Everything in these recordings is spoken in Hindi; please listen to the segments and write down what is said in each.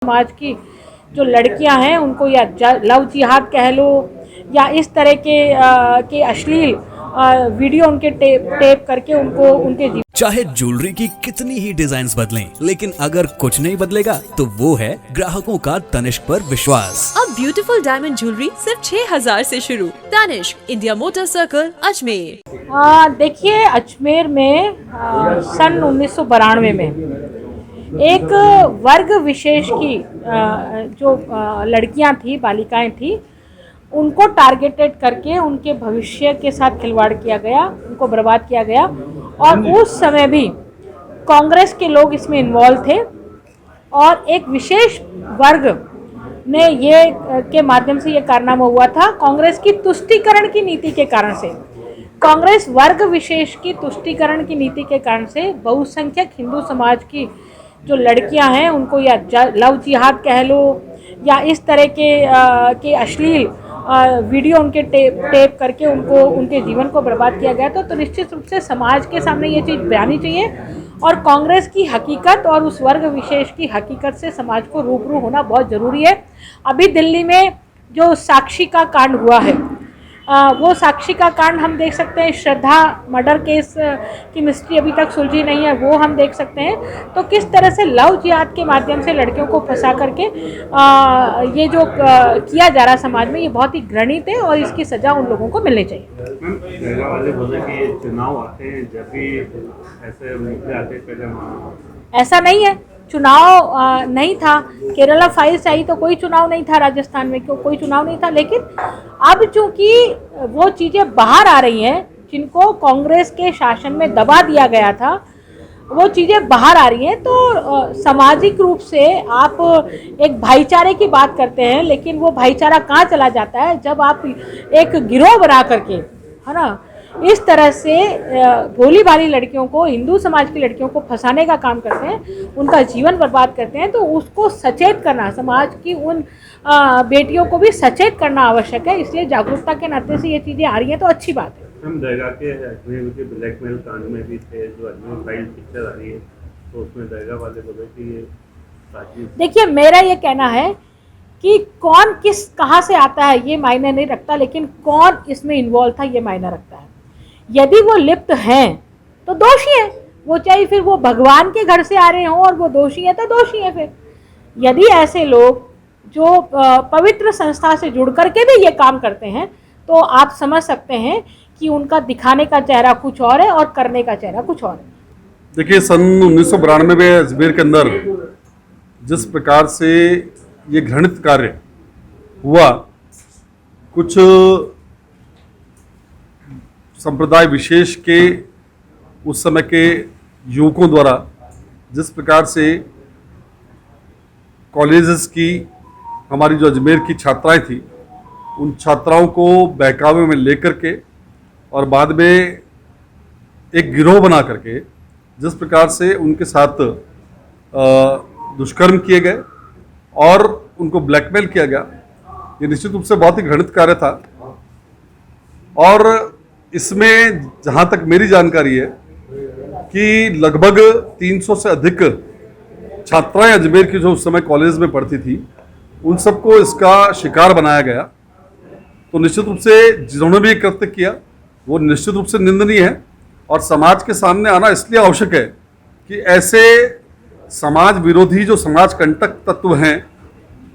समाज की जो लड़कियां हैं उनको या लव जिहाद कह लो या इस तरह के अश्लील वीडियो उनके टेप करके उनको उनके जीवन। चाहे ज्वेलरी की कितनी ही डिजाइन्स बदलें, लेकिन अगर कुछ नहीं बदलेगा तो वो है ग्राहकों का तनिष्क पर विश्वास। अब ब्यूटीफुल डायमंड ज्वेलरी सिर्फ 6000 से शुरू। Tanishq, India motor circle, Ajmer. देखिए, अजमेर में सन 1992 में एक वर्ग विशेष की जो लड़कियां थी, बालिकाएं थी, उनको टारगेटेड करके उनके भविष्य के साथ खिलवाड़ किया गया, उनको बर्बाद किया गया। और उस समय भी कांग्रेस के लोग इसमें इन्वॉल्व थे और एक विशेष वर्ग ने ये के माध्यम से ये कारनामा हुआ था। कांग्रेस की तुष्टीकरण की नीति के कारण से, कांग्रेस वर्ग विशेष की तुष्टीकरण की नीति के कारण से बहुसंख्यक हिंदू समाज की जो लड़कियां हैं उनको या लव जिहाद कह लो या इस तरह के अश्लील वीडियो उनके टेप करके उनको उनके जीवन को बर्बाद किया गया। तो निश्चित रूप से समाज के सामने ये चीज़ बयानी चाहिए और कांग्रेस की हकीकत और उस वर्ग विशेष की हकीकत से समाज को रूबरू होना बहुत ज़रूरी है। अभी दिल्ली में जो साक्षी का कांड हुआ है, वो साक्षी का कांड हम देख सकते हैं। श्रद्धा मर्डर केस की मिस्ट्री अभी तक सुलझी नहीं है, वो हम देख सकते हैं। तो किस तरह से लव जिहाद के माध्यम से लड़कियों को फंसा करके ये जो किया जा रहा समाज में, ये बहुत ही घृणित है और इसकी सज़ा उन लोगों को मिलनी चाहिए। वाले बोले कि ये चुनाव आते हैं जब भी ऐसे मुद्दे आते हैं, पहले ऐसा नहीं है। चुनाव नहीं था, केरला फाइल्स आई तो कोई चुनाव नहीं था, राजस्थान में क्यों कोई चुनाव नहीं था। लेकिन अब चूंकि वो चीज़ें बाहर आ रही हैं जिनको कांग्रेस के शासन में दबा दिया गया था, वो चीज़ें बाहर आ रही हैं। तो सामाजिक रूप से आप एक भाईचारे की बात करते हैं, लेकिन वो भाईचारा कहाँ चला जाता है जब आप एक गिरोह बना करके, है ना, इस तरह से भोली भाली लड़कियों को, हिंदू समाज की लड़कियों को फंसाने का काम करते हैं, उनका जीवन बर्बाद करते हैं। तो उसको सचेत करना, समाज की उन बेटियों को भी सचेत करना आवश्यक है। इसलिए जागरूकता के नाते से ये चीज़ें आ रही हैं तो अच्छी बात है। हम दरगाह के अजमेर के ब्लैकमेल कांड में भी थे, जो अजमेर फाइल पिक्चर आ रही है, तो उसमें दरगाह वाले बोले कि ये साजिश। देखिए, मेरा ये कहना है कि कौन किस कहाँ से आता है ये मायने नहीं रखता, लेकिन कौन इसमें इन्वॉल्व था ये मायने रखता है। यदि वो लिप्त हैं तो दोषी हैं, वो चाहे फिर वो भगवान के घर से आ रहे हों और वो दोषी हैं तो दोषी हैं। फिर यदि ऐसे लोग जो पवित्र संस्था से जुड़ करके भी ये काम करते हैं तो आप समझ सकते हैं कि उनका दिखाने का चेहरा कुछ और है और करने का चेहरा कुछ और है। देखिए, सन 1992 में अजमेर के अंदर जिस प्रकार से ये घृणित कार्य हुआ, कुछ संप्रदाय विशेष के उस समय के युवकों द्वारा जिस प्रकार से कॉलेजेस की हमारी जो अजमेर की छात्राएं थी, उन छात्राओं को बहकावे में लेकर के और बाद में एक गिरोह बना करके जिस प्रकार से उनके साथ दुष्कर्म किए गए और उनको ब्लैकमेल किया गया, ये निश्चित रूप से बहुत ही घृणित कार्य था। और इसमें जहाँ तक मेरी जानकारी है कि लगभग 300 से अधिक छात्राएं अजमेर की जो उस समय कॉलेज में पढ़ती थी, उन सबको इसका शिकार बनाया गया। तो निश्चित रूप से जिन्होंने भी कृत्य किया वो निश्चित रूप से निंदनीय है और समाज के सामने आना इसलिए आवश्यक है कि ऐसे समाज विरोधी जो समाज कंटक तत्व हैं,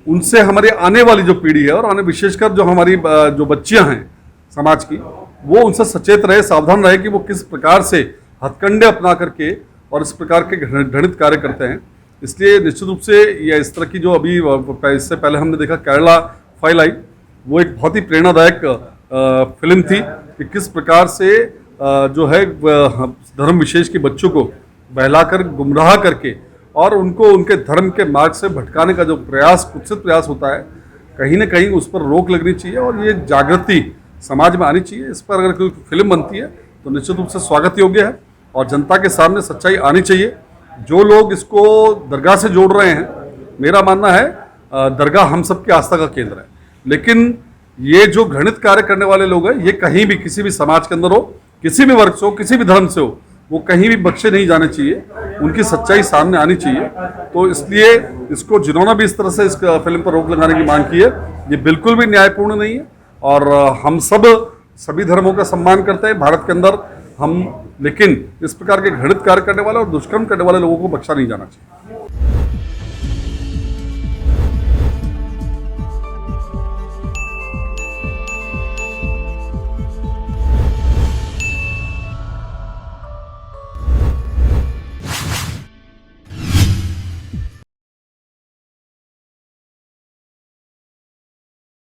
उनसे हमारी आने वाली जो पीढ़ी है और आने विशेषकर जो हमारी जो बच्चियां हैं समाज की, वो उनसे सचेत रहे, सावधान रहे कि वो किस प्रकार से हथकंडे अपना करके और इस प्रकार के घृणित कार्य करते हैं। इसलिए निश्चित रूप से ये इस तरह की जो अभी इससे पहले हमने देखा केरला फाइल आई, वो एक बहुत ही प्रेरणादायक फिल्म थी कि किस प्रकार से जो है धर्म विशेष के बच्चों को बहलाकर गुमराह करके और उनको उनके धर्म के मार्ग से भटकाने का जो प्रयास, कुत्सित प्रयास होता है, कहीं ना कहीं उस पर रोक लगनी चाहिए और ये जागृति समाज में आनी चाहिए। इस पर अगर कोई फिल्म बनती है तो निश्चित रूप से स्वागत योग्य है और जनता के सामने सच्चाई आनी चाहिए। जो लोग इसको दरगाह से जोड़ रहे हैं, मेरा मानना है दरगाह हम सबकी आस्था का केंद्र है, लेकिन ये जो घृणित कार्य करने वाले लोग हैं, ये कहीं भी किसी भी समाज के अंदर हो, किसी भी वर्ग से हो, किसी भी धर्म से हो, वो कहीं भी बख्शे नहीं जाने चाहिए, उनकी सच्चाई सामने आनी चाहिए। तो इसलिए इसको जिन्होंने भी इस तरह से इस फिल्म पर रोक लगाने की मांग की है, ये बिल्कुल भी न्यायपूर्ण नहीं है। और हम सब सभी धर्मों का सम्मान करते हैं भारत के अंदर हम, लेकिन इस प्रकार के घृणित कार्य करने वाले और दुष्कर्म करने वाले लोगों को बख्शा नहीं जाना चाहिए।